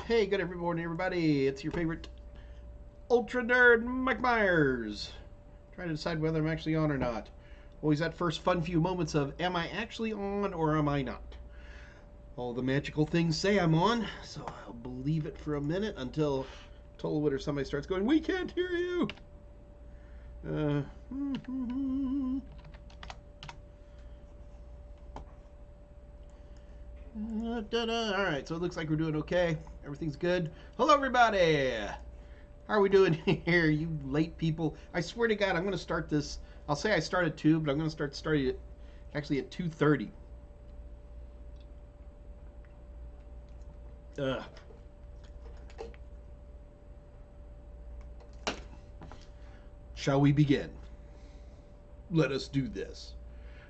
Hey, good morning, everybody. It's your favorite ultra nerd, Mike Meyers. Trying to decide whether I'm actually on or not. Always that first fun few moments of, am I actually on or am I not? All the magical things say I'm on, so I'll believe it for a minute until Totalwood or somebody starts going, we can't hear you. Uh, Alright, so it looks like we're doing okay. Everything's good. Hello, everybody. How are we doing here, you late people? I swear to God, I'm going to start this. I'll say I start at 2, but I'm going to start it actually at 2:30. Shall we begin? Let us do this.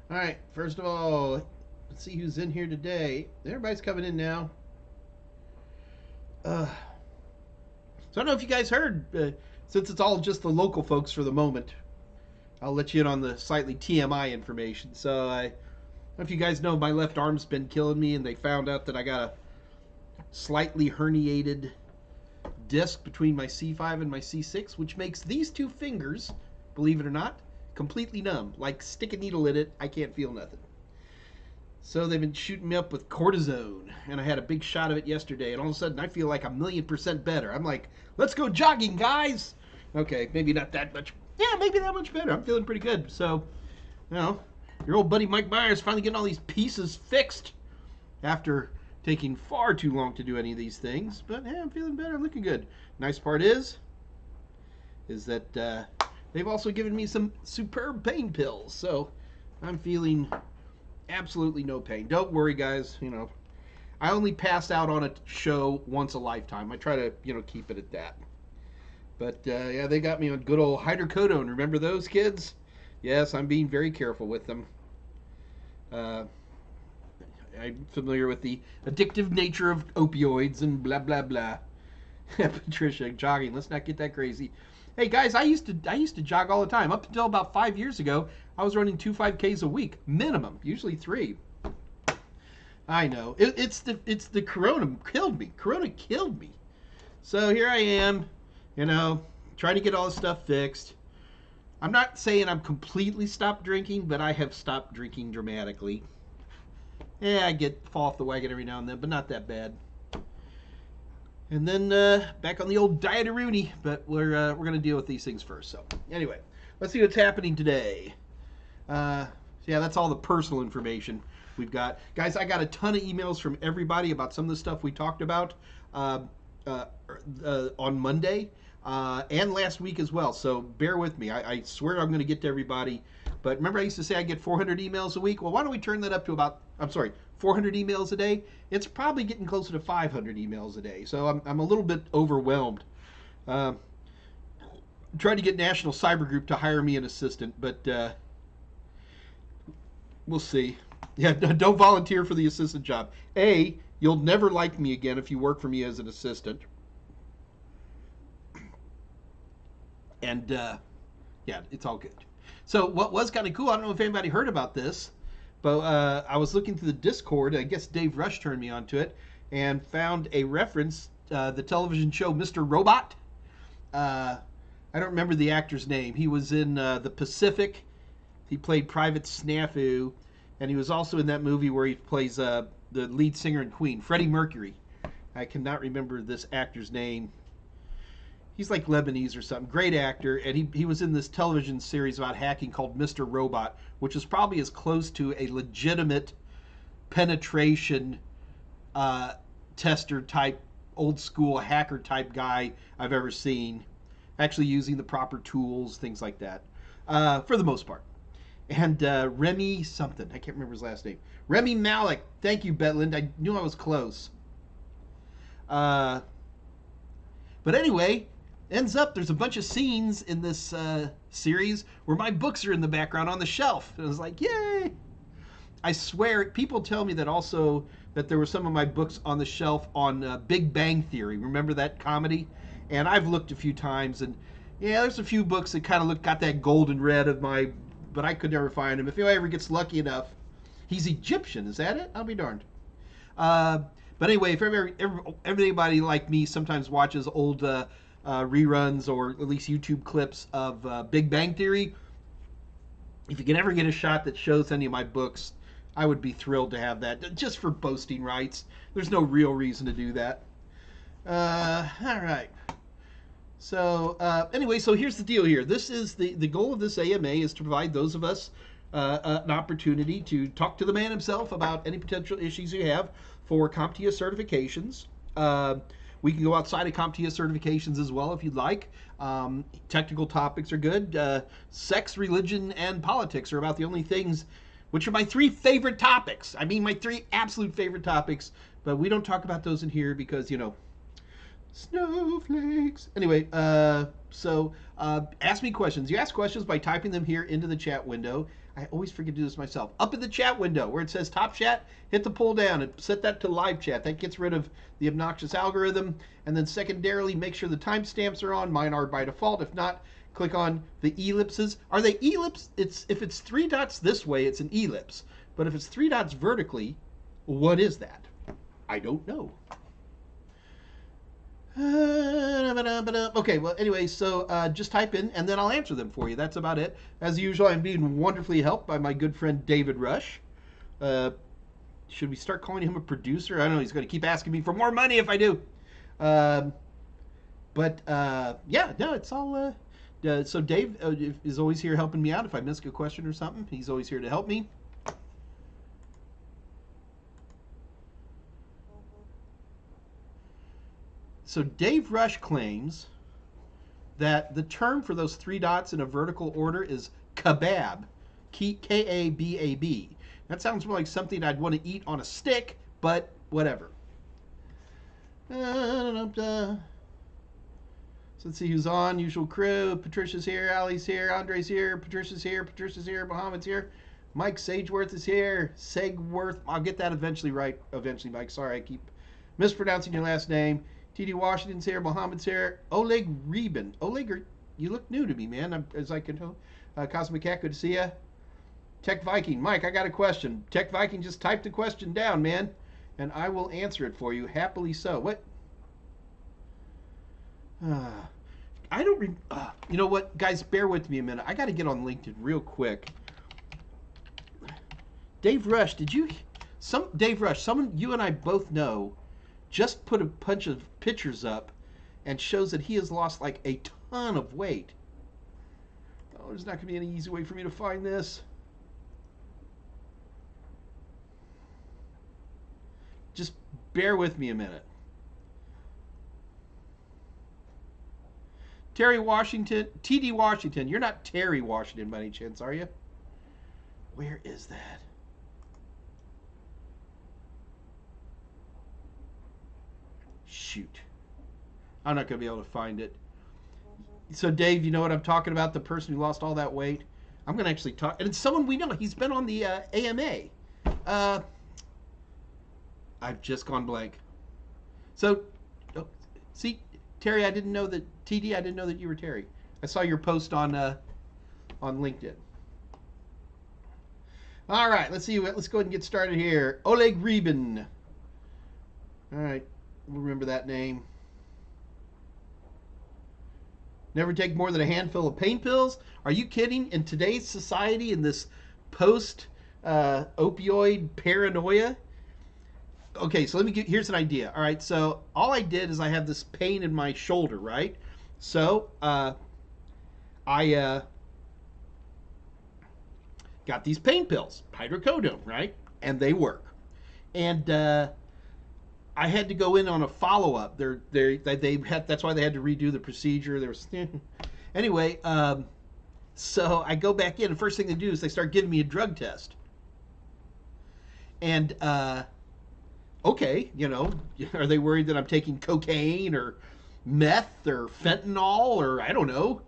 All right, first of all, let's see who's in here today. Everybody's coming in now. So I don't know if you guys heard, since it's all just the local folks for the moment, I'll let you in on the slightly TMI information. So I don't know if you guys know, my left arm's been killing me, and they found out that I got a slightly herniated disc between my C5 and my C6, which makes these two fingers, believe it or not, completely numb. Like stick a needle in it, I can't feel nothing. So they've been shooting me up with cortisone, and I had a big shot of it yesterday, and all of a sudden I feel like 1,000,000% better. I'm like, let's go jogging, guys! Okay, maybe not that much. Yeah, maybe that much better. I'm feeling pretty good. So, you know, your old buddy Mike Meyers finally getting all these pieces fixed after taking far too long to do any of these things. But, yeah, I'm feeling better. I'm looking good. Nice part is that they've also given me some superb pain pills. So, I'm feeling absolutely no pain. Don't worry, guys. You know, I only pass out on a show once a lifetime. I try to, keep it at that. But, yeah, they got me on good old hydrocodone. Remember those, kids? Yes, I'm being very careful with them. I'm familiar with the addictive nature of opioids and blah, blah, blah. Patricia, jogging. Let's not get that crazy. Hey, guys, I used to jog all the time. Up until about 5 years ago, I was running 2 5Ks a week, minimum, usually 3. I know. It's the corona killed me. Corona killed me. So here I am, trying to get all this stuff fixed. I'm not saying I'm completely stopped drinking, but I have stopped drinking dramatically. Yeah, I fall off the wagon every now and then, but not that bad. And then back on the old diet-a-rooney, but we're going to deal with these things first. So anyway, let's see what's happening today. So yeah, that's all the personal information we've got. Guys, I got a ton of emails from everybody about some of the stuff we talked about on Monday and last week as well. So bear with me. I swear I'm going to get to everybody. But remember I used to say I get 400 emails a week? Well, why don't we turn that up to 400 emails a day? It's probably getting closer to 500 emails a day. So I'm a little bit overwhelmed. Trying to get National Cyber Group to hire me an assistant, but we'll see. Yeah, don't volunteer for the assistant job. You'll never like me again if you work for me as an assistant. And yeah, it's all good. So what was kind of cool, I don't know if anybody heard about this, but I was looking through the Discord. I guess Dave Rush turned me onto it and found a reference, the television show Mr. Robot. I don't remember the actor's name. He was in The Pacific. He played Private Snafu, and he was also in that movie where he plays the lead singer in Queen, Freddie Mercury. I cannot remember this actor's name. He's like Lebanese or something. Great actor, and he was in this television series about hacking called Mr. Robot, which is probably as close to a legitimate penetration tester type, old school hacker type guy I've ever seen. Actually using the proper tools, things like that, for the most part. And Remy something, I can't remember his last name. Remy Malik. Thank you, Betland. I knew I was close. But anyway, ends up there's a bunch of scenes in this series where my books are in the background on the shelf. And I was like, yay! I swear, people tell me that also that there were some of my books on the shelf on Big Bang Theory. Remember that comedy? And I've looked a few times, and yeah, there's a few books that kind of got that golden red of my, but I could never find him. If anybody ever gets lucky enough, he's Egyptian, is that it? I'll be darned. But anyway, if everybody like me sometimes watches old reruns or at least YouTube clips of Big Bang Theory, if you can ever get a shot that shows any of my books, I would be thrilled to have that, just for boasting rights. There's no real reason to do that. All right. So anyway, so here's the deal here. This is the goal of this AMA is to provide those of us an opportunity to talk to the man himself about any potential issues you have for CompTIA certifications. We can go outside of CompTIA certifications as well if you'd like. Technical topics are good. Sex, religion, and politics are about the only things, which are my three favorite topics. I mean, my three absolute favorite topics, but we don't talk about those in here because, you know, snowflakes. Anyway, so ask me questions. You ask questions by typing them here into the chat window. I always forget to do this myself. Up in the chat window where it says Top Chat, hit the pull down and set that to live chat. That gets rid of the obnoxious algorithm. And then secondarily, make sure the timestamps are on. Mine are by default. If not, click on the ellipses. Are they ellipse? If it's 3 dots this way, it's an ellipse. But if it's 3 dots vertically, what is that? I don't know. Okay, well, anyway, so just type in, and then I'll answer them for you. That's about it. As usual, I'm being wonderfully helped by my good friend David Rush. Should we start calling him a producer? I don't know. He's going to keep asking me for more money if I do. Yeah, no, it's all... so Dave is always here helping me out. If I miss a question or something, he's always here to help me. So Dave Rush claims that the term for those 3 dots in a vertical order is kebab, K-A-B-A-B. That sounds more like something I'd want to eat on a stick, but whatever. So let's see who's on. Usual crew. Patricia's here, Allie's here, Andre's here, Patricia's here, Mohammed's here. Mike Sageworth is here. Sagworth. I'll get that eventually right. Eventually, Mike. Sorry, I keep mispronouncing your last name. TD Washington's here, Mohammed's here, Oleg Reben. Oleg, you look new to me, man, as I can tell. Cosmic Cat, good to see ya. Tech Viking, Mike, I got a question. Tech Viking, just type the question down, man, and I will answer it for you, happily so. What? I don't, you know what, guys, bear with me a minute. I got to get on LinkedIn real quick. Dave Rush, Dave Rush, someone you and I both know, just put a bunch of pictures up and shows that he has lost like a ton of weight. Oh, there's not going to be any easy way for me to find this. Just bear with me a minute. Terry Washington, TD Washington. You're not Terry Washington by any chance, are you? Where is that? Shoot. I'm not going to be able to find it. So, Dave, you know what I'm talking about? The person who lost all that weight? I'm going to actually talk. And it's someone we know. He's been on the AMA. I've just gone blank. So, see, Terry, I didn't know that. TD, I didn't know that you were Terry. I saw your post on LinkedIn. All right, let's see. Let's go ahead and get started here. Oleg Reben. All right. We'll remember that name. Never take more than a handful of pain pills? Are you kidding? In today's society, in this post-opioid paranoia? Okay, so here's an idea. All right, so all I did is I have this pain in my shoulder, right? So I got these pain pills, hydrocodone, right? And they work. And I had to go in on a follow-up. That's why they had to redo the procedure. There was anyway. So I go back in, and first thing they do is they start giving me a drug test. And okay, you know, are they worried that I'm taking cocaine or meth or fentanyl or I don't know?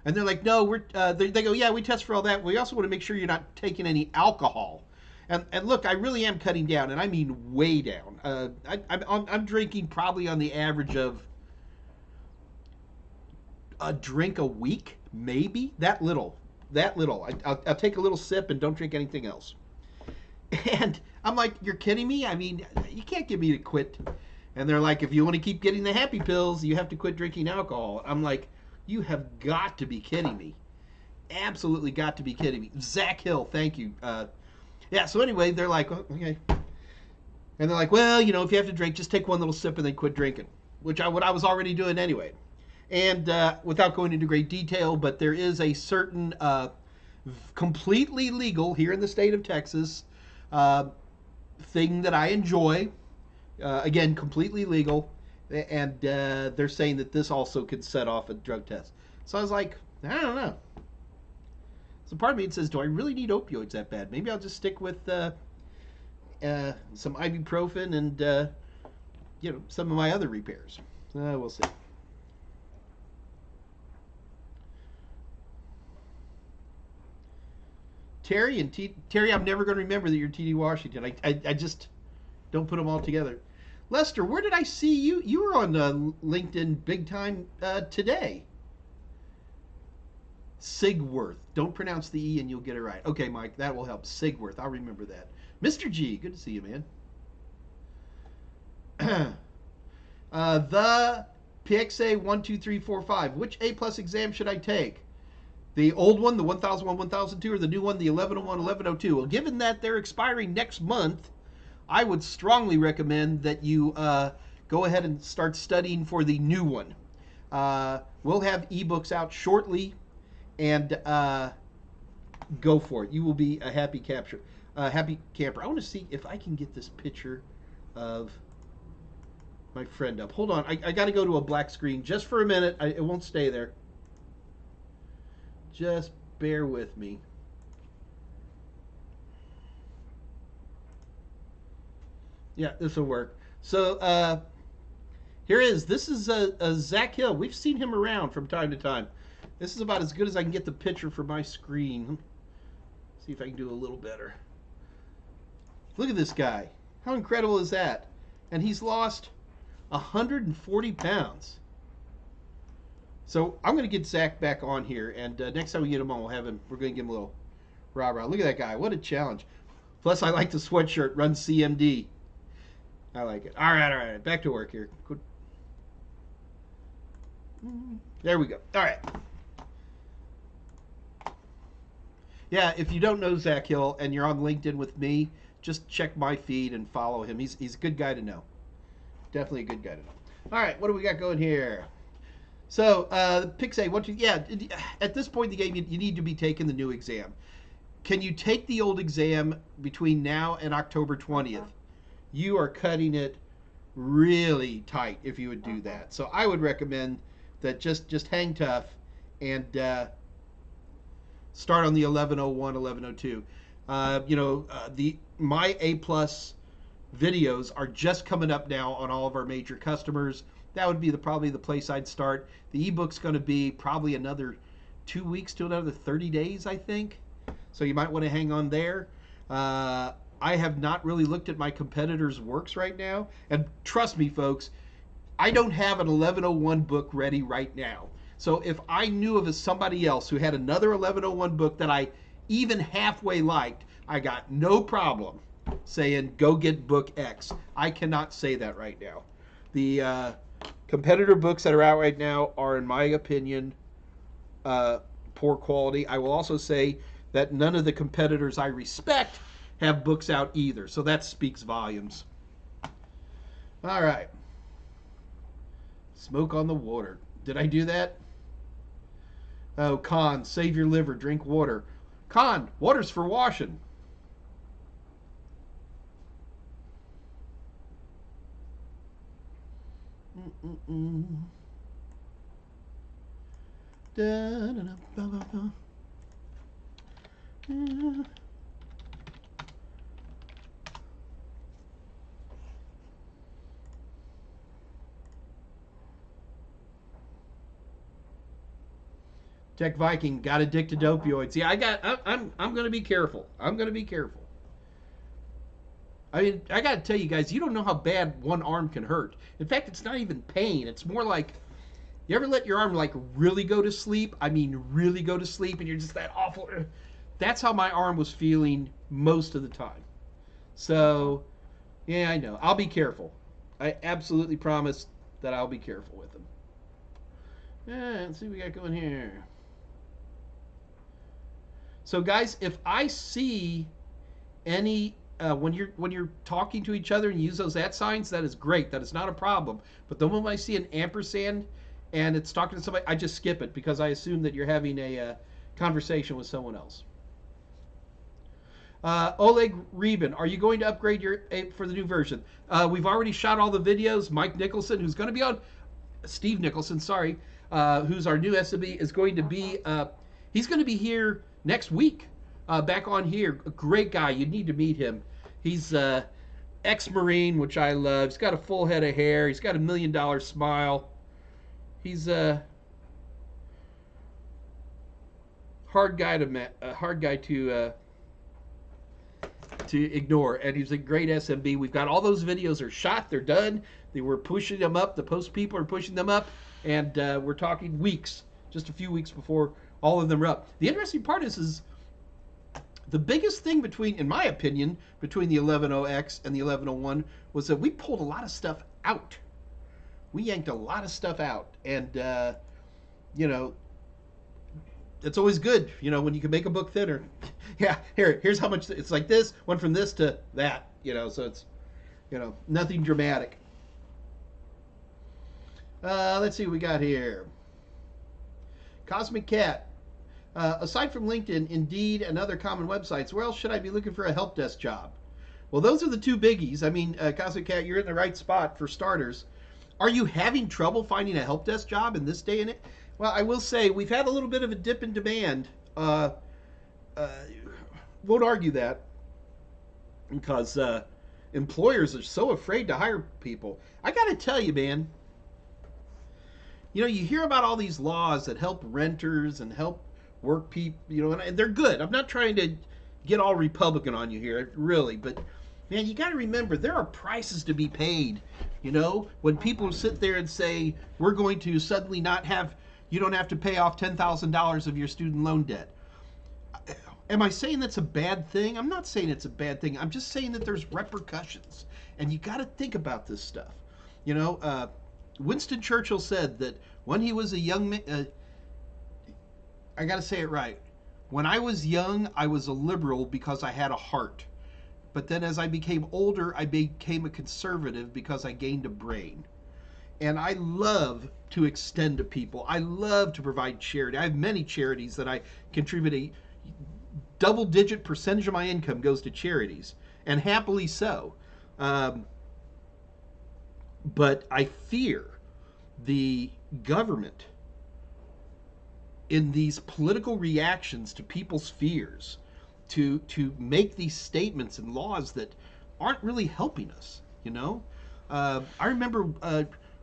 And they're like, no, they go, yeah, we test for all that. We also want to make sure you're not taking any alcohol. And look, I really am cutting down, and I mean way down. I'm drinking probably on the average of a drink a week, maybe that little. I'll take a little sip and don't drink anything else. And I'm like, you're kidding me? I mean, you can't get me to quit. And they're like, if you want to keep getting the happy pills, you have to quit drinking alcohol. I'm like, you have got to be kidding me. Absolutely got to be kidding me. Zach Hill, thank you. Yeah, so anyway, they're like, oh, okay. And they're like, well, you know, if you have to drink, just take one little sip and then quit drinking, what I was already doing anyway. And without going into great detail, but there is a certain completely legal here in the state of Texas thing that I enjoy. Again, completely legal, and they're saying that this also could set off a drug test. So I was like, I don't know. So part of me says, do I really need opioids that bad? Maybe I'll just stick with some ibuprofen and you know, some of my other repairs. We'll see. Terry, I'm never going to remember that you're TD Washington. I just don't put them all together. Lester, where did I see you? You were on LinkedIn big time today. Sigworth. Don't pronounce the E and you'll get it right. Okay, Mike, that will help. Sigworth. I'll remember that. Mr. G, good to see you, man. The PXA 12345. Which A+ exam should I take? The old one, the 1001, 1002, or the new one, the 1101, 1102? Well, given that they're expiring next month, I would strongly recommend that you go ahead and start studying for the new one. We'll have ebooks out shortly, and go for it. You will be a happy camper. I want to see if I can get this picture of my friend up. Hold on, I got to go to a black screen just for a minute. It won't stay there. Just bear with me. Yeah, this will work. So here is. This is Zach Hill. We've seen him around from time to time. This is about as good as I can get the picture for my screen. See if I can do a little better. Look at this guy. How incredible is that? And he's lost 140 pounds. So I'm going to get Zach back on here, and next time we get him on, we'll have him. We're going to give him a little rah-rah. Look at that guy. What a challenge. Plus, I like the sweatshirt. Run CMD. I like it. All right. Back to work here. Good. There we go. All right. Yeah, if you don't know Zach Hill and you're on LinkedIn with me, just check my feed and follow him. He's a good guy to know. Definitely a good guy to know. All right, what do we got going here? So, PXA, at this point in the game, you need to be taking the new exam. Can you take the old exam between now and October 20th? You are cutting it really tight if you would do that. So I would recommend that just hang tough and start on the 1101, 1102. My A+ videos are just coming up now on all of our major customers. That would be probably the place I'd start. The ebook's going to be probably another 2 weeks to another 30 days, I think. So you might want to hang on there. I have not really looked at my competitors' works right now. And trust me, folks, I don't have an 1101 book ready right now. So if I knew of somebody else who had another 1101 book that I even halfway liked, I got no problem saying, go get book X. I cannot say that right now. The competitor books that are out right now are, in my opinion, poor quality. I will also say that none of the competitors I respect have books out either. So that speaks volumes. All right. Smoke on the water. Did I do that? Oh, Con, save your liver, drink water. Con, water's for washing. Tech Viking got addicted to opioids. Yeah, I'm going to be careful. I'm going to be careful. I mean, I got to tell you guys, you don't know how bad one arm can hurt. In fact, it's not even pain. It's more like, you ever let your arm like really go to sleep? I mean, really go to sleep, and you're just that awful. That's how my arm was feeling most of the time. So, yeah, I know. I'll be careful. I absolutely promise that I'll be careful with them. Let's see what we got going here. So, guys, if I see any when you're talking to each other and you use those @ signs, that is great. That is not a problem. But the moment I see an ampersand and it's talking to somebody, I just skip it because I assume that you're having a conversation with someone else. Oleg Reben, are you going to upgrade your for the new version? We've already shot all the videos. Mike Nicholson, who's going to be on, Steve Nicholson, sorry, who's our new SME, is going to be, he's going to be here next week, back on here. A great guy. You need to meet him. He's ex-Marine, which I love. He's got a full head of hair. He's got $1 million smile. He's a hard guy to ignore, and he's a great SMB. We've got all those videos are shot, they're done. They were pushing them up. The post people are pushing them up, and we're talking weeks, just a few weeks before all of them are up. The interesting part is the biggest thing between, in my opinion, between the 11.0X and the 11.01 was that we pulled a lot of stuff out. We yanked a lot of stuff out, and you know, it's always good, you know, when you can make a book thinner. Yeah, here's how much it's like this, went from this to that, you know, so it's, you know, nothing dramatic. Let's see what we got here. Cosmic Cat. Aside from LinkedIn, Indeed, and other common websites, where else should I be looking for a help desk job? Well, those are the two biggies. I mean, Cosmic Cat, you're in the right spot for starters. Are you having trouble finding a help desk job in this day and age? Well, I will say we've had a little bit of a dip in demand. Won't argue that because employers are so afraid to hire people. I got to tell you, man, you know, you hear about all these laws that help renters and help work people, you know, and they're good. I'm not trying to get all Republican on you here, really, but man, you got to remember there are prices to be paid. You know, when people sit there and say, we're going to suddenly not have, you don't have to pay off $10,000 of your student loan debt. Am I saying that's a bad thing? I'm not saying it's a bad thing. I'm just saying that there's repercussions. And you got to think about this stuff. You know, Winston Churchill said that when he was a young man, I got to say it right. When I was young, I was a liberal because I had a heart. But then as I became older, I became a conservative because I gained a brain. And I love to extend to people. I love to provide charity. I have many charities that I contribute. A double-digit percentage of my income goes to charities, and happily so. But I fear the government in these political reactions to people's fears to make these statements and laws that aren't really helping us, you know? I remember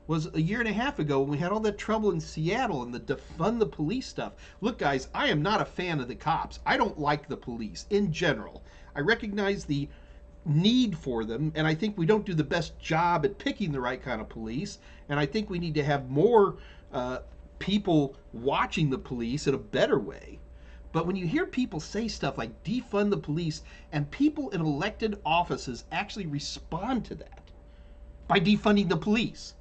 was a year and a half ago when we had all that trouble in Seattle and the defund the police stuff. Look, guys, I am not a fan of the cops. I don't like the police in general. I recognize the need for them, and I think we don't do the best job at picking the right kind of police, and I think we need to have more people watching the police in a better way. But when you hear people say stuff like defund the police, and people in elected offices actually respond to that by defunding the police,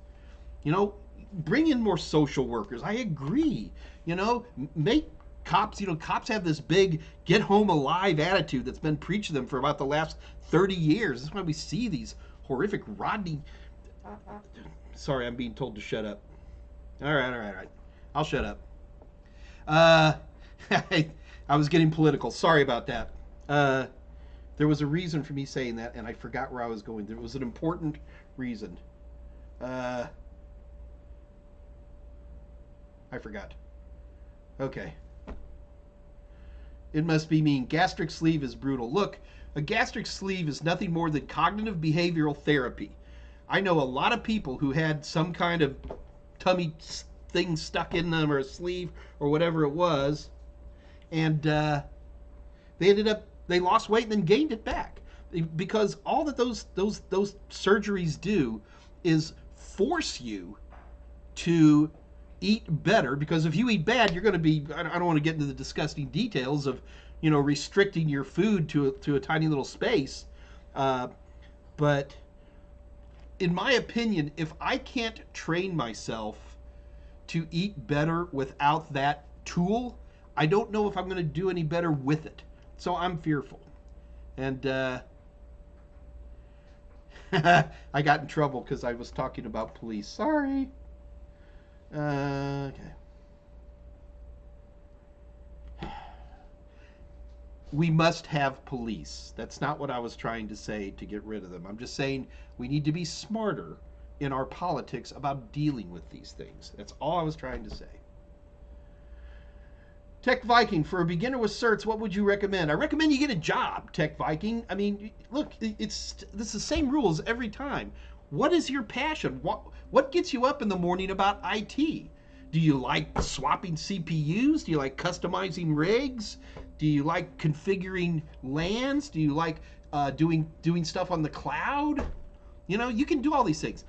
you know, bring in more social workers. I agree. You know, make cops, you know, cops have this big get home alive attitude that's been preached to them for about the last 30 years. That's why we see these horrific Rodney. Sorry, I'm being told to shut up. All right. I'll shut up. I was getting political. Sorry about that. There was a reason for me saying that, and I forgot where I was going. There was an important reason. I forgot. Okay. It must be mean. Gastric sleeve is brutal. Look, a gastric sleeve is nothing more than cognitive behavioral therapy. I know a lot of people who had some kind of tummy thing stuck in them or a sleeve or whatever it was, and they lost weight and then gained it back because all that those surgeries do is force you to eat better, because if you eat bad, you're going to be, I don't want to get into the disgusting details of, you know, restricting your food to a tiny little space. Uh, but in my opinion, if I can't train myself to eat better without that tool, I don't know if I'm going to do any better with it. So I'm fearful. And I got in trouble because I was talking about police. Sorry. Okay. We must have police. That's not what I was trying to say to get rid of them. I'm just saying we need to be smarter in our politics about dealing with these things. That's all I was trying to say. Tech Viking, for a beginner with certs, what would you recommend? I recommend you get a job, Tech Viking. I mean, look, it's the same rules every time. What is your passion? What gets you up in the morning about IT? Do you like swapping CPUs? Do you like customizing rigs? Do you like configuring LANs? Do you like doing stuff on the cloud? You know, you can do all these things.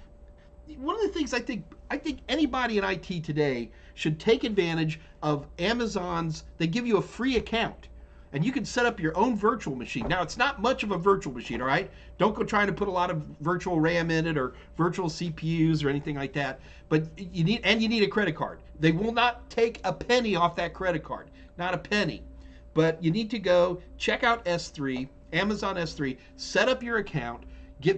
One of the things I think anybody in IT today should take advantage of Amazon's. They give you a free account, and you can set up your own virtual machine. Now, it's not much of a virtual machine, all right? Don't go trying to put a lot of virtual RAM in it or virtual CPUs or anything like that. But you need a credit card. They will not take a penny off that credit card, not a penny. But you need to go check out S3, Amazon S3, set up your account,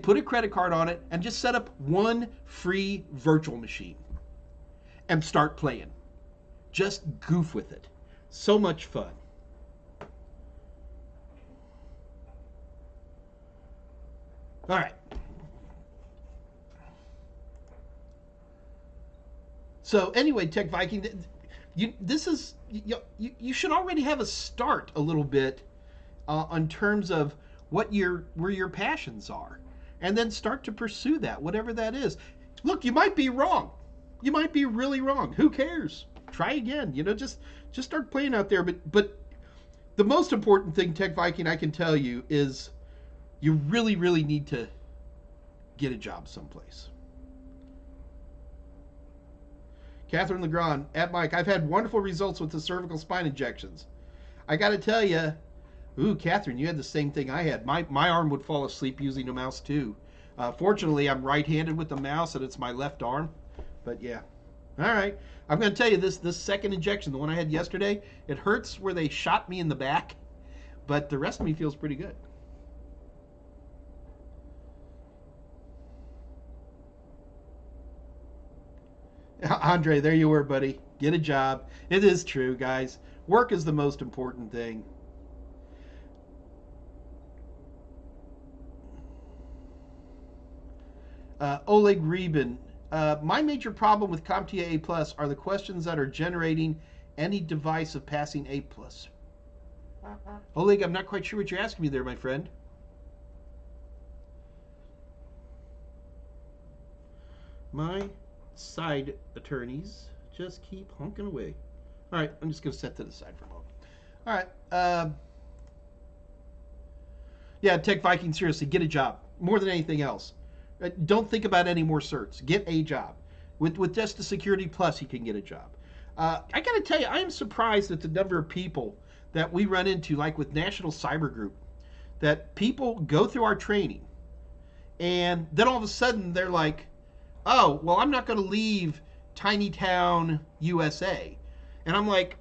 put a credit card on it, and just set up one free virtual machine and start playing. Just goof with it. So much fun. All right. So anyway, Tech Viking, you should already have a start a little bit on terms of where your passions are, and then start to pursue that, whatever that is. Look, you might be wrong. You might be really wrong. Who cares? Try again. You know, just start playing out there. But the most important thing, Tech Viking, I can tell you is you really, really need to get a job someplace. Catherine Legrand, at Mike, I've had wonderful results with the cervical spine injections. I got to tell you, ooh, Catherine, you had the same thing I had. My arm would fall asleep using a mouse too. Fortunately, I'm right-handed with the mouse, and it's my left arm. But yeah, all right. I'm going to tell you this second injection, the one I had yesterday, it hurts where they shot me in the back, but the rest of me feels pretty good. Andre, there you were, buddy. Get a job. It is true, guys. Work is the most important thing. Oleg Reben, my major problem with CompTIA A+ are the questions that are generating any device of passing A+. Oleg, I'm not quite sure what you're asking me there, my friend. My side attorneys just keep honking away. All right, I'm just going to set to the side for a moment. All right. Yeah, Tech Viking, seriously, get a job. More than anything else. Don't think about any more certs. Get a job. With just the Security Plus, you can get a job. I got to tell you, I am surprised at the number of people that we run into, like with National Cyber Group, that people go through our training, and then all of a sudden they're like, oh, well, I'm not going to leave tiny town USA. And I'm like,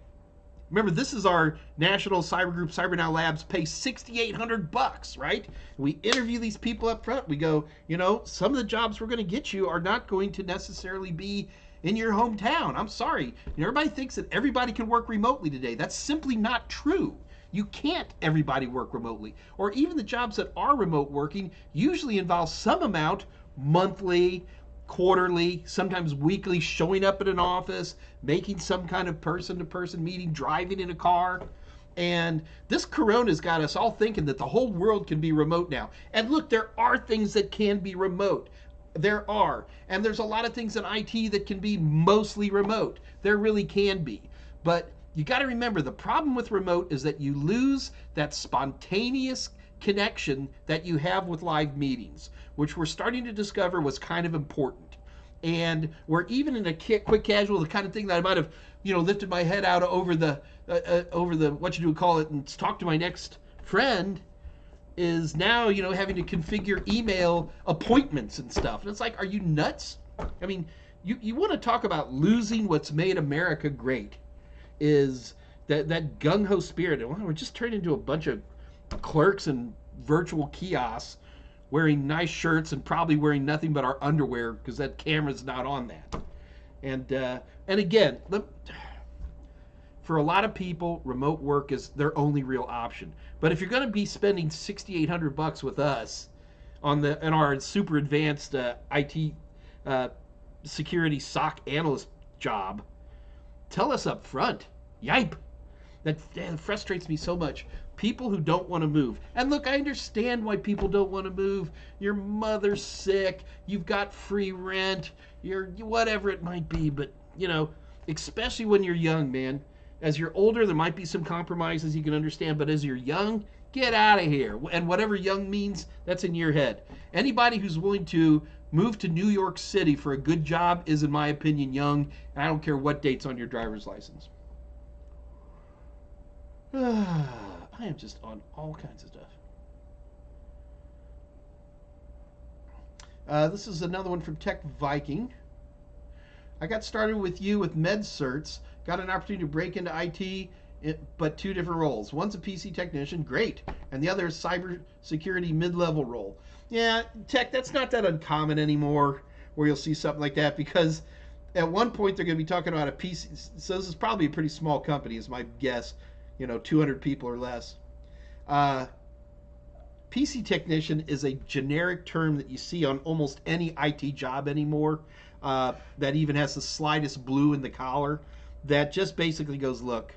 remember, this is our National Cyber Group, Cyber Now Labs, pay $6,800, right? We interview these people up front. We go, you know, some of the jobs we're going to get you are not going to necessarily be in your hometown. I'm sorry. You know, everybody thinks that everybody can work remotely today. That's simply not true. You can't everybody work remotely. Or even the jobs that are remote working usually involve some amount monthly, quarterly, sometimes weekly, showing up at an office, making some kind of person-to-person meeting, driving in a car. And this corona's got us all thinking that the whole world can be remote now. And look, there are things that can be remote. There are. And there's a lot of things in IT that can be mostly remote. There really can be. But you got to remember, the problem with remote is that you lose that spontaneous connection that you have with live meetings, which we're starting to discover was kind of important. And we're even in a quick casual, the kind of thing that I might have, you know, lifted my head out over the what you do call it, and talked to my next friend. is now, having to configure email appointments and stuff. And it's like, are you nuts? I mean, you want to talk about losing what's made America great, is that gung-ho spirit. Well, we're just turned into a bunch of clerks and virtual kiosks wearing nice shirts and probably wearing nothing but our underwear because that camera's not on that. And again, for a lot of people, remote work is their only real option. But if you're going to be spending $6,800 with us in our super advanced IT security SOC analyst job, tell us up front. Yipe. That frustrates me so much. People who don't want to move. And look, I understand why people don't want to move. Your mother's sick. You've got free rent. You're whatever it might be. But, especially when you're young, man. As you're older, there might be some compromises you can understand. But as you're young, get out of here. And whatever young means, that's in your head. Anybody who's willing to move to New York City for a good job is, in my opinion, young. And I don't care what date's on your driver's license. I am just on all kinds of stuff. This is another one from Tech Viking. I got started with you with med certs. Got an opportunity to break into IT, but 2 different roles. One's a PC technician, great, and the other is cybersecurity mid-level role. Yeah, Tech, that's not that uncommon anymore, where you'll see something like that, because at one point they're going to be talking about a PC. So this is probably a pretty small company, is my guess. 200 people or less. PC technician is a generic term that you see on almost any IT job anymore, that even has the slightest blue in the collar, that just basically goes, look,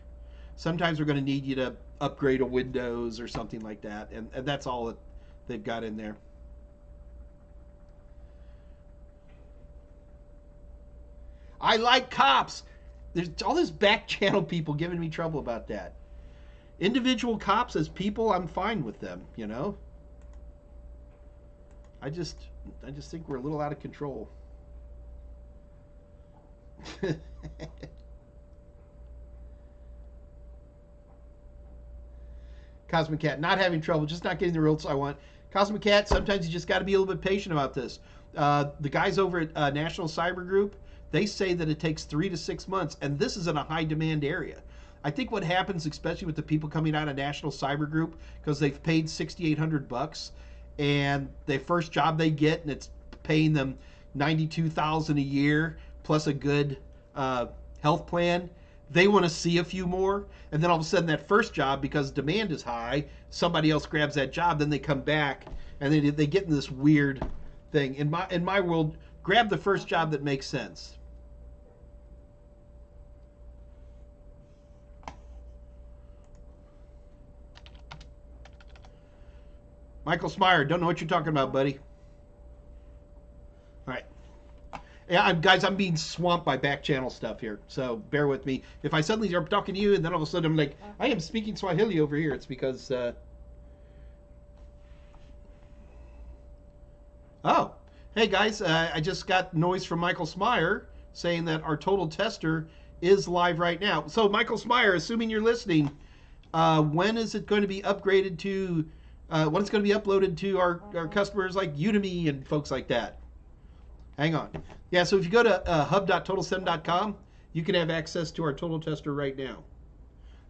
sometimes we're going to need you to upgrade a Windows or something like that, and that's all that they've got in there. I like cops. There's all this back channel people giving me trouble about that. Individual cops as people, I'm fine with them, I just think we're a little out of control. Cosmic Cat, not having trouble, just not getting the results I want. Cosmic Cat, sometimes you just got to be a little bit patient about this. The guys over at National Cyber Group, they say that it takes 3 to 6 months, and this is in a high demand area. I think what happens, especially with the people coming out of National Cyber Group, because they've paid $6,800, and the first job they get, and it's paying them $92,000 a year plus a good health plan, they want to see a few more, and then all of a sudden that first job, because demand is high, somebody else grabs that job, then they come back, and they get in this weird thing. In my world, grab the first job that makes sense. Michael Smyer, don't know what you're talking about, buddy. All right. Yeah, guys, I'm being swamped by back channel stuff here, so bear with me. If I suddenly start talking to you and then all of a sudden I'm like, I am speaking Swahili over here, it's because... Oh, hey guys, I just got noise from Michael Smyer saying that our Total Tester is live right now. So Michael Smyer, assuming you're listening, when is it going to be upgraded to... when it's going to be uploaded to our customers like Udemy and folks like that? Hang on. Yeah, so if you go to hub.total7.com, you can have access to our Total Tester right now.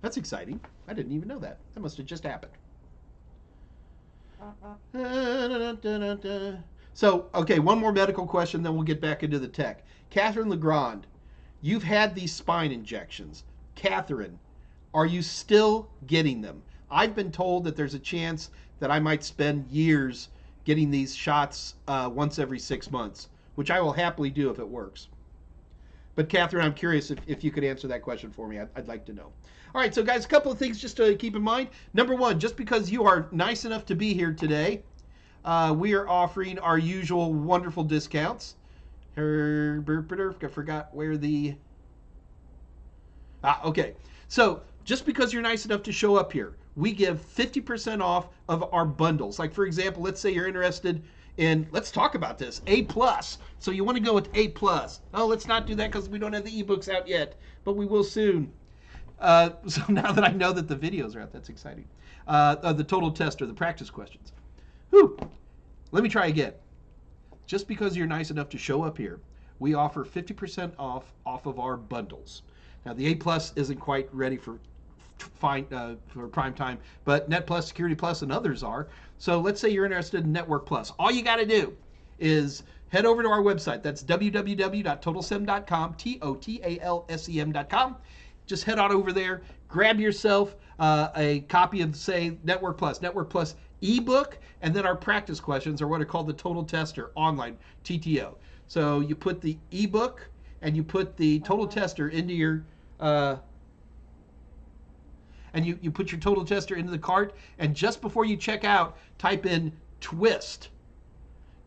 That's exciting. I didn't even know that. That must have just happened. So, okay, one more medical question, then we'll get back into the tech. Catherine Legrand, you've had these spine injections. Catherine, are you still getting them? I've been told that there's a chance that I might spend years getting these shots once every 6 months, which I will happily do if it works. But Catherine, I'm curious if you could answer that question for me. I'd like to know. All right, so guys, a couple of things just to keep in mind. Number one, just because you are nice enough to be here today, we are offering our usual wonderful discounts. I forgot where the... okay. So just because you're nice enough to show up here, we give 50% off of our bundles. Like, for example, let's say you're interested in, let's talk about this, A+. So you want to go with A+. Oh, let's not do that because we don't have the ebooks out yet, but we will soon. So now that I know that the videos are out, that's exciting. The total tester, the practice questions. Whew. Let me try again. Just because you're nice enough to show up here, we offer 50% off of our bundles. Now the A Plus isn't quite ready for prime time, but Net Plus, Security Plus, and others are. So let's say you're interested in Network Plus. All you got to do is head over to our website. That's www.totalsem.com, TotalSem.com. Just head on over there, grab yourself a copy of, say, Network Plus ebook, and then our practice questions are what are called the Total Tester Online, TTO. So you put the ebook and you put the Total Tester into your and you put your Total Tester into the cart, and just before you check out, type in TWIST,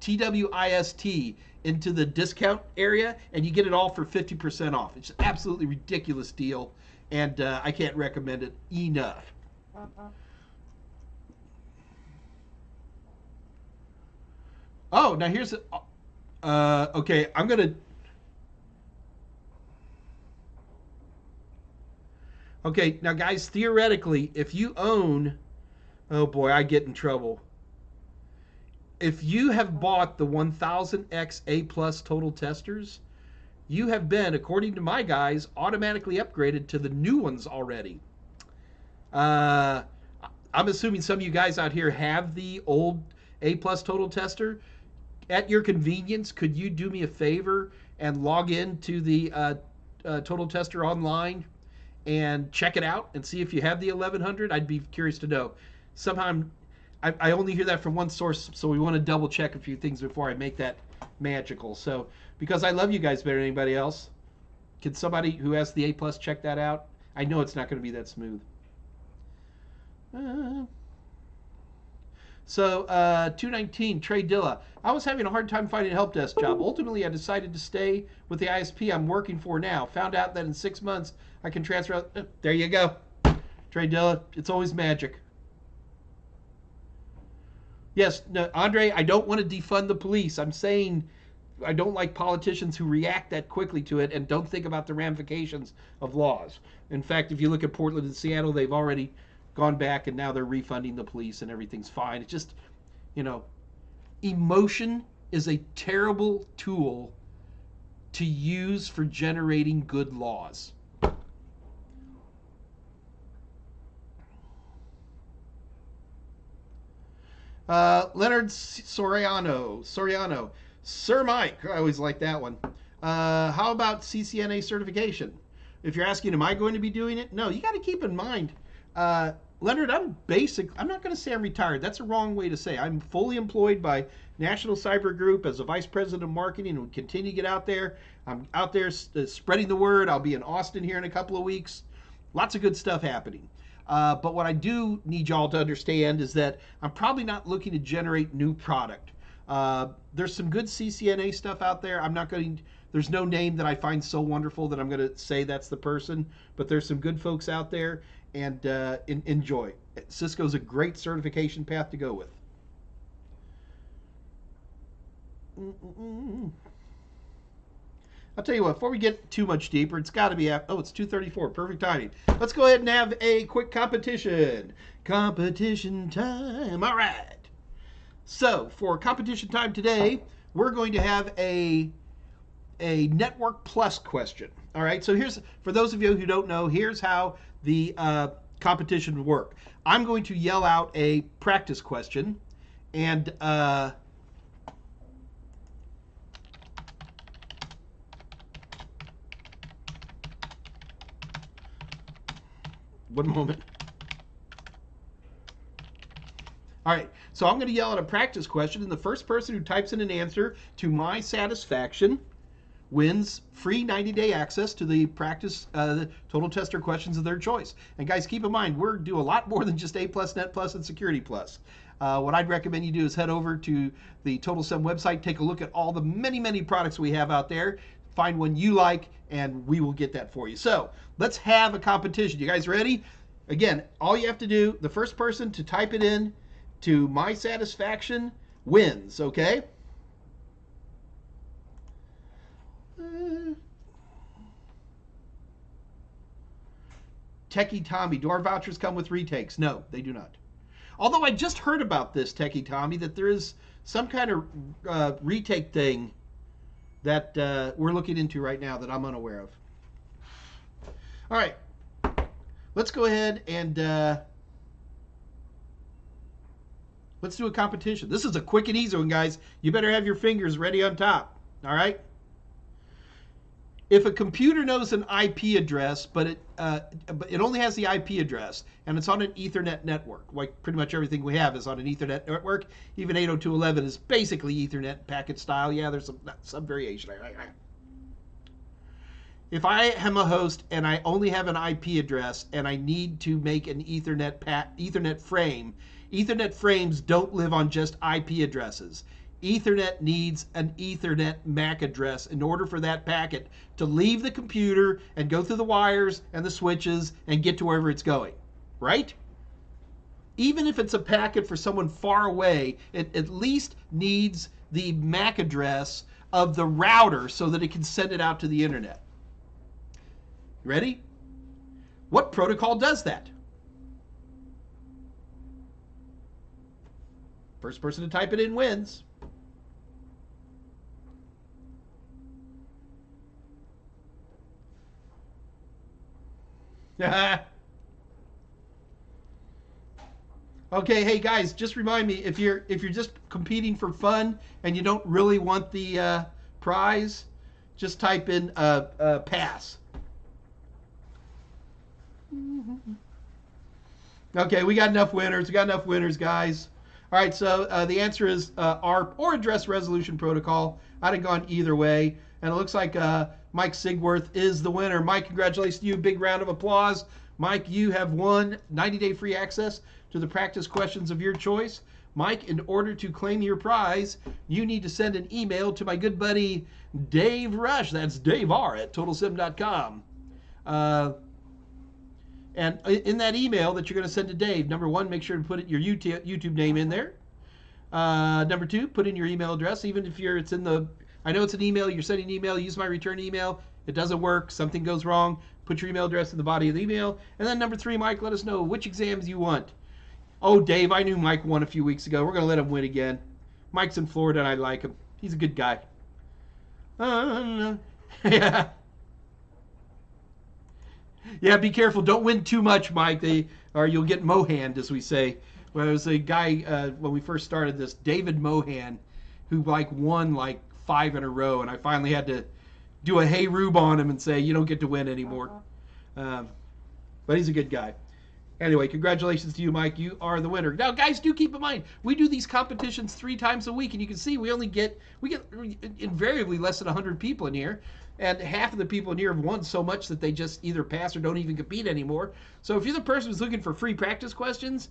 TWIST, into the discount area, and you get it all for 50% off. It's an absolutely ridiculous deal, and I can't recommend it enough. Oh, now here's okay, I'm gonna. Okay, now guys, theoretically, if you own, oh boy, I get in trouble. If you have bought the 1000X A Plus Total Testers, you have been, according to my guys, automatically upgraded to the new ones already. I'm assuming some of you guys out here have the old A Plus Total Tester. At your convenience, could you do me a favor and log in to the Total Tester Online and check it out and see if you have the 1100? I'd be curious to know. Somehow I only hear that from one source, so we want to double check a few things before I make that magical. So because I love you guys better than anybody else, can somebody who has the A Plus check that out? I know it's not going to be that smooth. So 219, Trey Dilla. I was having a hard time finding a help desk job. Ultimately, I decided to stay with the ISP I'm working for now. Found out that in 6 months I can transfer. There you go, Trey Dilla. It's always magic. Yes, no, Andre, I don't want to defund the police. I'm saying I don't like politicians who react that quickly to it and don't think about the ramifications of laws. In fact, if you look at Portland and Seattle, they've already gone back and now they're refunding the police and everything's fine. It's just, emotion is a terrible tool to use for generating good laws. Leonard Soriano, Sir Mike, I always like that one. How about CCNA certification? If you're asking, am I going to be doing it? No, you got to keep in mind, Leonard, I'm not going to say I'm retired. That's a wrong way to say. I'm fully employed by National Cyber Group as a vice president of marketing and will continue to get out there. I'm out there spreading the word. I'll be in Austin here in a couple of weeks. Lots of good stuff happening. But what I do need y'all to understand is that I'm probably not looking to generate new product. There's some good CCNA stuff out there. There's no name that I find so wonderful that I'm going to say that's the person, but there's some good folks out there, and enjoy. Cisco's a great certification path to go with. I'll tell you what, before we get too much deeper, it's got to be, it's 2:34, perfect timing. Let's go ahead and have a quick competition. Competition time, all right. So, for competition time today, we're going to have a Network Plus question. All right, so for those of you who don't know, here's how the competition would work. I'm going to yell out a practice question, and one moment. All right, so I'm going to yell out a practice question, and the first person who types in an answer to my satisfaction wins free 90-day access to the practice Total Tester questions of their choice. And guys, keep in mind, we're do a lot more than just A+, Net+, and Security+. What I'd recommend you do is head over to the TotalSem website, take a look at all the many, many products we have out there, find one you like, and we will get that for you. So let's have a competition. You guys ready? Again, all you have to do, the first person to type it in to my satisfaction wins, okay? Techie Tommy, do our vouchers come with retakes? No, they do not. Although I just heard about this, Techie Tommy, that there is some kind of retake thing that we're looking into right now that I'm unaware of. All right, let's go ahead and let's do a competition. This is a quick and easy one, guys. You better have your fingers ready on top. All right. If a computer knows an IP address, but it only has the IP address, and it's on an Ethernet network, like pretty much everything we have is on an Ethernet network. Even 802.11 is basically Ethernet packet style. Yeah, there's some variation. If I am a host and I only have an IP address and I need to make an Ethernet frame, Ethernet frames don't live on just IP addresses. Ethernet needs an Ethernet MAC address in order for that packet to leave the computer and go through the wires and the switches and get to wherever it's going, right? Even if it's a packet for someone far away, it at least needs the MAC address of the router so that it can send it out to the internet. Ready? What protocol does that? First person to type it in wins. Okay, hey guys, just remind me, if you're just competing for fun and you don't really want the prize, just type in pass. Okay, we got enough winners. We got enough winners, guys. All right, so the answer is ARP or address resolution protocol. I'd have gone either way, and it looks like Mike Sigworth is the winner. Mike, congratulations to you. Big round of applause. Mike, you have won 90-day free access to the practice questions of your choice. Mike, in order to claim your prize, you need to send an email to my good buddy Dave Rush. That's Dave R at TotalSim.com. And in that email that you're going to send to Dave, number one, make sure to put your YouTube name in there. Number two, put in your email address, even if it's in the, I know it's an email, you're sending an email, use my return email, it doesn't work, something goes wrong, put your email address in the body of the email. And then number three, Mike, let us know which exams you want. Oh, Dave, I knew Mike won a few weeks ago. We're going to let him win again. Mike's in Florida and I like him. He's a good guy. Yeah. Yeah, be careful. Don't win too much, Mike, or you'll get Mohand, as we say. Well, there was a guy, when we first started this, David Mohan, who won 5 in a row, and I finally had to do a hey Rube on him and say, you don't get to win anymore. But he's a good guy. Anyway, congratulations to you, Mike. You are the winner. Now, guys, do keep in mind, we do these competitions 3 times a week, and you can see we get invariably less than 100 people in here. And half of the people in here have won so much that they just either pass or don't even compete anymore. So if you're the person who's looking for free practice questions,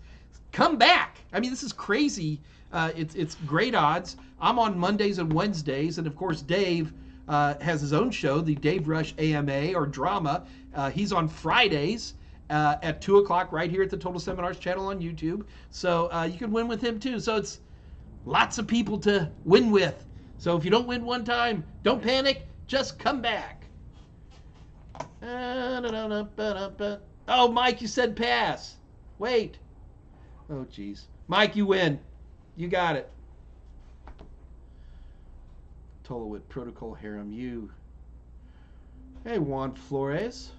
come back. I mean, this is crazy. It's great odds. I'm on Mondays and Wednesdays, and of course Dave has his own show, the Dave Rush AMA or Drama. He's on Fridays at 2 o'clock right here at the Total Seminars channel on YouTube. So you can win with him too. So it's lots of people to win with. So if you don't win one time, don't panic. Just come back. Oh, Mike, you said pass. Wait. Oh, geez. Mike, you win. You got it. Tolowit Protocol Harem, you. Hey, Juan Flores.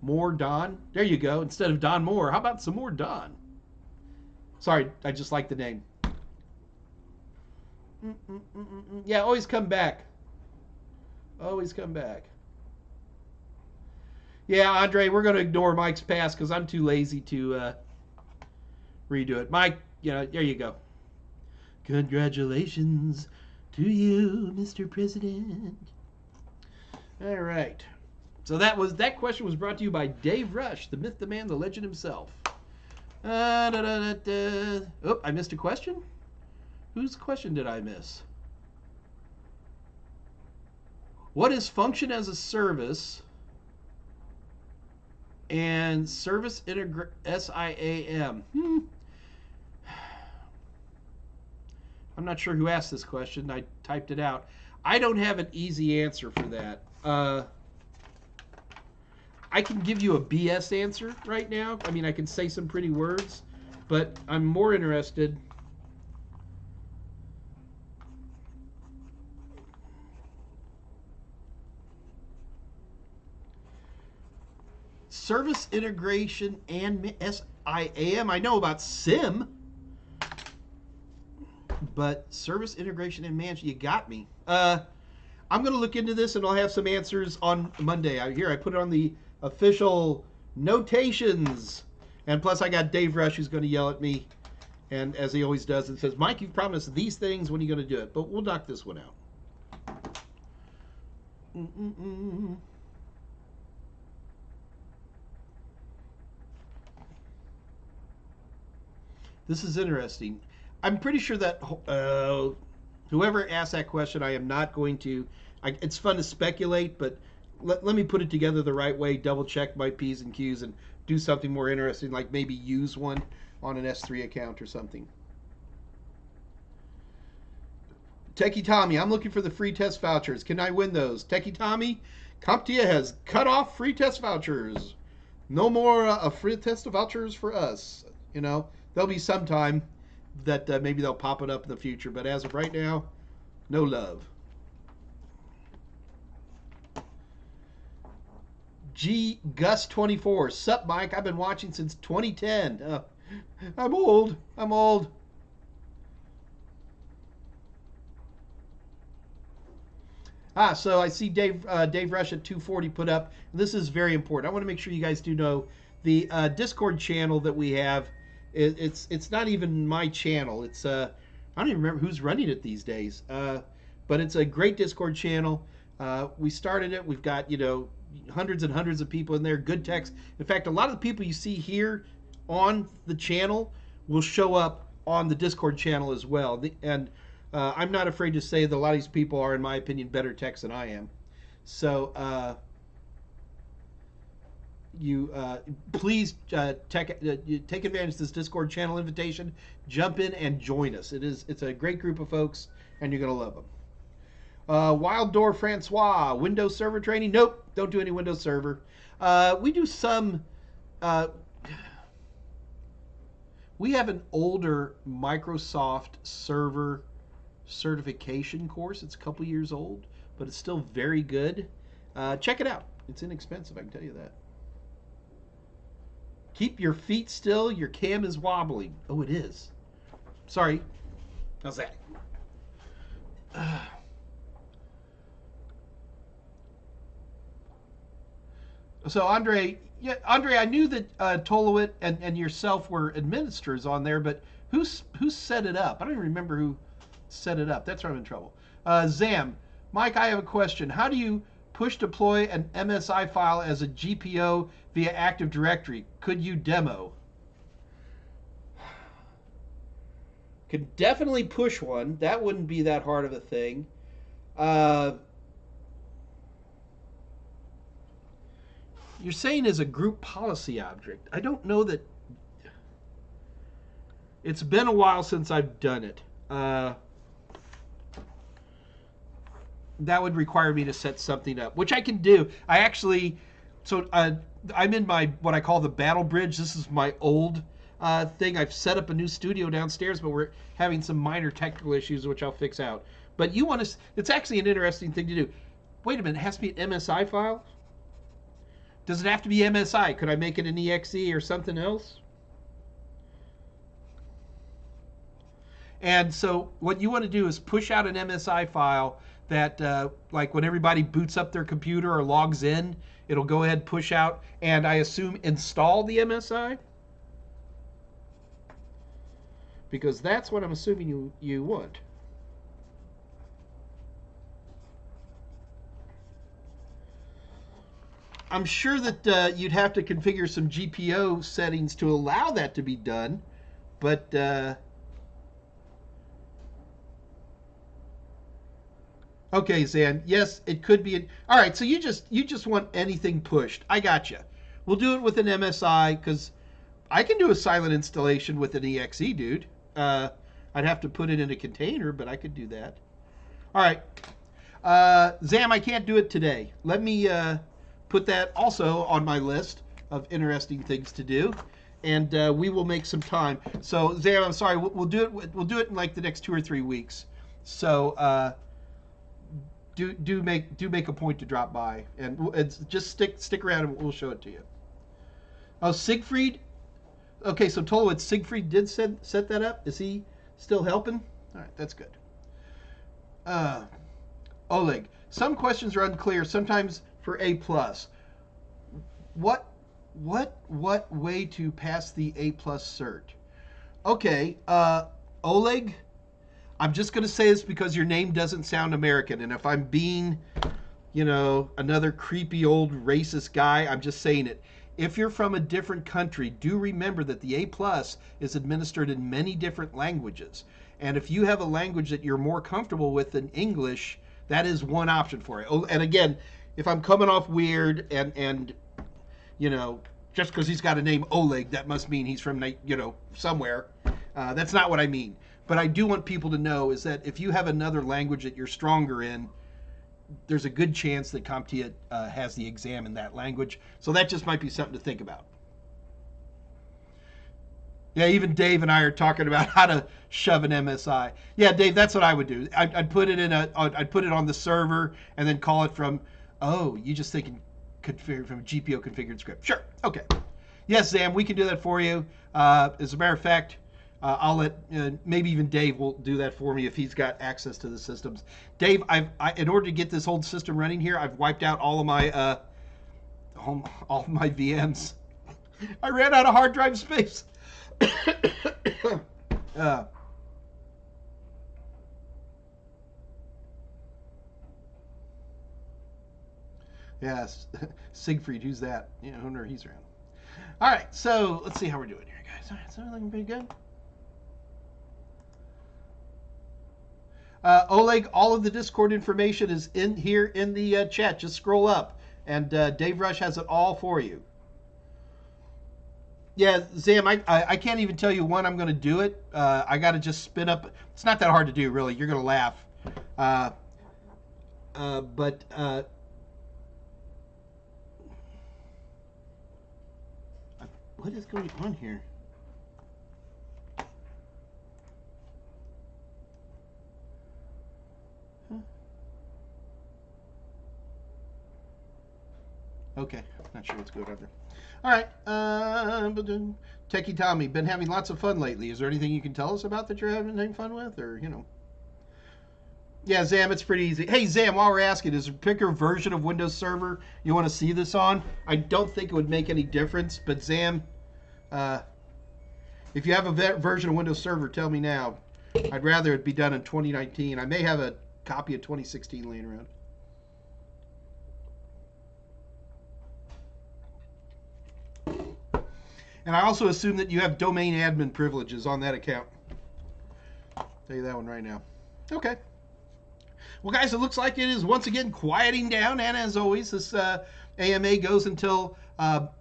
More Don. There you go. Instead of Don Moore, how about some more Don? Sorry, I just like the name. Yeah, always come back. Always come back. Yeah, Andre, we're going to ignore Mike's pass because I'm too lazy to redo it. Mike, there you go. Congratulations to you, Mr. President. All right. So that question was brought to you by Dave Rush, the myth, the man, the legend himself. Oh, I missed a question? Whose question did I miss? What is function as a service and service SIAM? I'm not sure who asked this question. I typed it out. I don't have an easy answer for that. I can give you a BS answer right now. I mean, I can say some pretty words, but I'm more interested. Service integration and SIAM. I know about SIM, but service integration and management, you got me. I'm going to look into this and I'll have some answers on Monday. I put it on the official notations. And plus I got Dave Rush who's going to yell at me, and as he always does, and says, Mike, you've promised these things, when are you going to do it? But we'll knock this one out. This is interesting. I'm pretty sure that whoever asked that question, I am not going to. It's fun to speculate, but let me put it together the right way, double check my P's and Q's, and do something more interesting, like maybe use one on an S3 account or something. Techie Tommy, I'm looking for the free test vouchers. Can I win those? Techie Tommy, CompTIA has cut off free test vouchers. No more free test vouchers for us. You know, there'll be some time that maybe they'll pop it up in the future, but as of right now, no love. G Gus 24, sup Mike? I've been watching since 2010. I'm old. So I see Dave Rush at 240 put up. This is very important. I want to make sure you guys do know the Discord channel that we have. It's not even my channel. It's I don't even remember who's running it these days. But it's a great Discord channel. We started it. We've got hundreds and hundreds of people in there. Good text. In fact, a lot of the people you see here on the channel will show up on the Discord channel as well. And I'm not afraid to say that a lot of these people are, in my opinion, better techs than I am. So please take advantage of this Discord channel invitation. Jump in and join us. It's a great group of folks, and you're gonna love them. Wild Door Francois, Windows Server training? Nope, don't do any Windows Server. We do some. We have an older Microsoft Server certification course. It's a couple years old, but it's still very good. Check it out. It's inexpensive, I can tell you that. Keep your feet still. Your cam is wobbling. Oh, it is. Sorry. How's that? So Andre, I knew that Tolowit and yourself were administrators on there, but who set it up? I don't even remember who set it up. That's where I'm in trouble. Zam, Mike, I have a question. How do you push deploy an MSI file as a GPO via Active Directory? Could you demo? Could definitely push one. That wouldn't be that hard of a thing. You're saying as a group policy object. I don't know that. It's been a while since I've done it. That would require me to set something up, which I can do. I actually, I'm in my, what I call the battle bridge. This is my old thing. I've set up a new studio downstairs, but we're having some minor technical issues, which I'll fix out. But you want to, it's actually an interesting thing to do. Wait a minute, it has to be an MSI file? Does it have to be MSI? Could I make it an EXE or something else? And so what you want to do is push out an MSI file that, like when everybody boots up their computer or logs in, it'll go ahead, push out, and I assume install the MSI? Because that's what I'm assuming you want. I'm sure that you'd have to configure some GPO settings to allow that to be done, but okay, Zan. Yes, it could be. All right, so you just want anything pushed. I gotcha. We'll do it with an MSI because I can do a silent installation with an EXE, dude. I'd have to put it in a container, but I could do that. All right, Zam, I can't do it today. Let me put that also on my list of interesting things to do, and we will make some time. So Zam, I'm sorry, we'll do it. We'll do it in like the next 2 or 3 weeks. So do make a point to drop by, and it's just stick around and we'll show it to you. Oh, Siegfried. Okay, so Tolo, Siegfried did set that up. Is he still helping? All right, that's good. Oleg, some questions are unclear. Sometimes for A+. What way to pass the A+ cert? Okay, Oleg, I'm just going to say this because your name doesn't sound American, and if I'm being, another creepy old racist guy, I'm just saying it. If you're from a different country, do remember that the A+ is administered in many different languages. And if you have a language that you're more comfortable with than English, that is one option for it. Oh, and again, if I'm coming off weird and just because he's got a name Oleg, that must mean he's from, somewhere. That's not what I mean. But I do want people to know is that if you have another language that you're stronger in, there's a good chance that CompTIA has the exam in that language. So that just might be something to think about. Yeah, even Dave and I are talking about how to shove an MSI. Yeah, Dave, that's what I would do. I'd put it I'd put it on the server and then call it from. Oh, you just thinking configured from a GPO configured script? Sure. Okay. Yes, Zam, we can do that for you. As a matter of fact, I'll let maybe even Dave will do that for me if he's got access to the systems. Dave, in order to get this whole system running here, I've wiped out all of my VMs. I ran out of hard drive space. Yes, Siegfried, who's that? I wonder if he's around. All right, so let's see how we're doing here, guys. All right, so looking pretty good. Oleg, all of the Discord information is in here in the chat. Just scroll up, and Dave Rush has it all for you. Yeah, Zam, I can't even tell you when I'm going to do it. I got to just spin up. It's not that hard to do, really. You're going to laugh. But what is going on here? Okay, not sure what's going on there. All right, Techie Tommy, been having lots of fun lately. Is there anything you can tell us about that you're having fun with, or Yeah, Zam, it's pretty easy. Hey, Zam, while we're asking, is there a particular version of Windows Server you want to see this on? I don't think it would make any difference, but Zam, if you have a version of Windows Server, tell me now. I'd rather it be done in 2019. I may have a copy of 2016 laying around. And I also assume that you have domain admin privileges on that account. I'll tell you that one right now. Okay. Well, guys, it looks like it is once again quieting down. And as always, this AMA goes until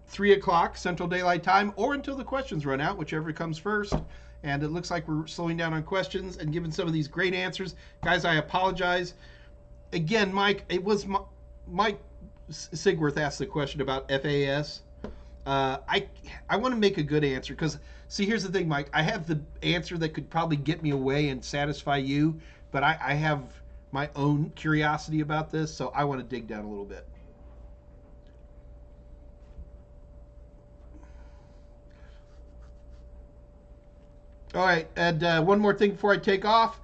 3 o'clock Central Daylight Time or until the questions run out, whichever comes first. And it looks like we're slowing down on questions and giving some of these great answers. Guys, I apologize. Again, Mike, it was Mike Sigworth asked the question about FAS. I want to make a good answer because, see, here's the thing, Mike. I have the answer that could probably get me away and satisfy you, but I have my own curiosity about this, so I want to dig down a little bit. All right, and one more thing before I take off.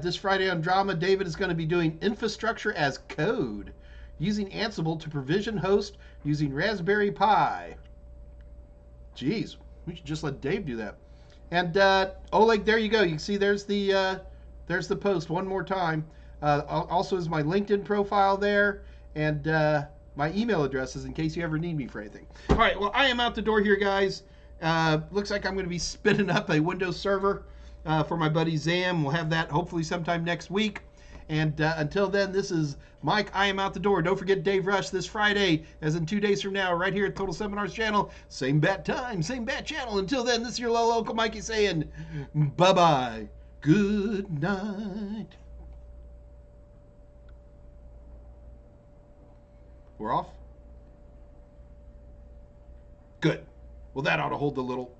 This Friday on Drama, David is going to be doing infrastructure as code, using Ansible to provision host using Raspberry Pi. Jeez, we should just let Dave do that. And Oleg, there you go. You can see there's the post one more time. Also is my LinkedIn profile there, and my email addresses in case you ever need me for anything. All right, well, I am out the door here, guys. Looks like I'm going to be spinning up a Windows server for my buddy Zam. We'll have that hopefully sometime next week. And until then, this is Mike. I am out the door. Don't forget Dave Rush this Friday, as in 2 days from now, right here at Total Seminars channel. Same bat time, same bat channel. Until then, this is your local Mikey saying bye-bye. Good night. We're off. Good. Well, that ought to hold the little